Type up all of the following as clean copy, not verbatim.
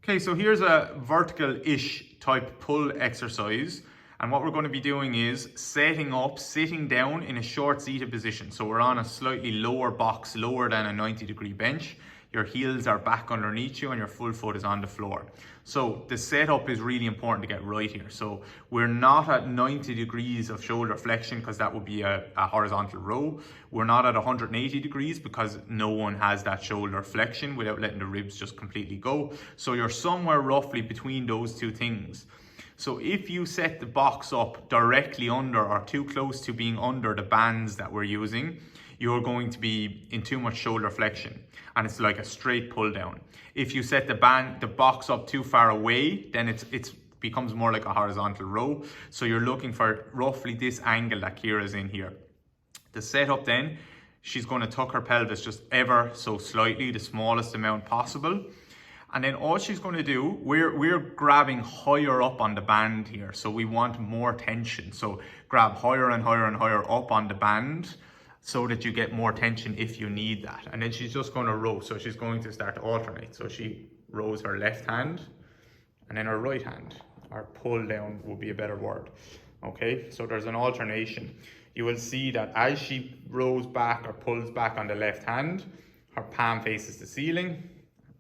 Okay, so here's a vertical-ish type pull exercise. And what we're going to be doing is setting up, sitting down in a short seated position. So we're on a slightly lower box, lower than a 90-degree bench. Your heels are back underneath you and your full foot is on the floor. So the setup is really important to get right here. So we're not at 90 degrees of shoulder flexion because that would be a horizontal row. We're not at 180 degrees because no one has that shoulder flexion without letting the ribs just completely go. So you're somewhere roughly between those two things. So if you set the box up directly under or too close to being under the bands that we're using, you're going to be in too much shoulder flexion and it's like a straight pull down. If you set the box up too far away, then it becomes more like a horizontal row. So you're looking for roughly this angle that Kira's in here. The setup then, she's going to tuck her pelvis just ever so slightly, the smallest amount possible. And then all she's going to do, we're grabbing higher up on the band here. So we want more tension. So grab higher and higher and higher up on the band so that you get more tension if you need that. And then she's just going to row. So she's going to start to alternate. So she rows her left hand and then her right hand, or pull down would be a better word. Okay, so there's an alternation. You will see that as she rows back or pulls back on the left hand, her palm faces the ceiling.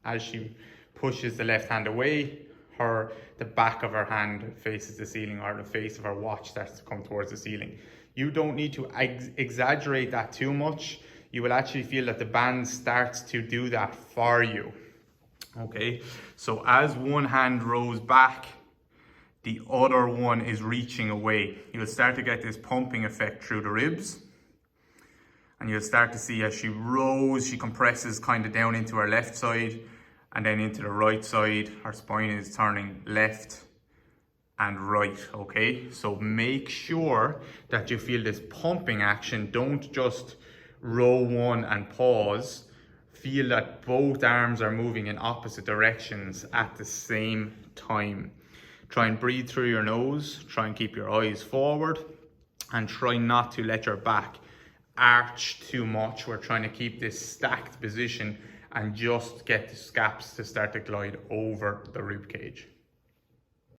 As she pushes the left hand away, the back of her hand faces the ceiling, or the face of her watch starts to come towards the ceiling. You don't need to exaggerate that too much. You will actually feel that the band starts to do that for you. Okay, so as one hand rows back, the other one is reaching away. You'll start to get this pumping effect through the ribs. And you'll start to see as she rows, she compresses kind of down into her left side and then into the right side. Her spine is turning left and right, okay? So make sure that you feel this pumping action. Don't just row one and pause. Feel that both arms are moving in opposite directions at the same time. Try and breathe through your nose. Try and keep your eyes forward and try not to let your back arch too much. We're trying to keep this stacked position and just get the scaps to start to glide over the rib cage.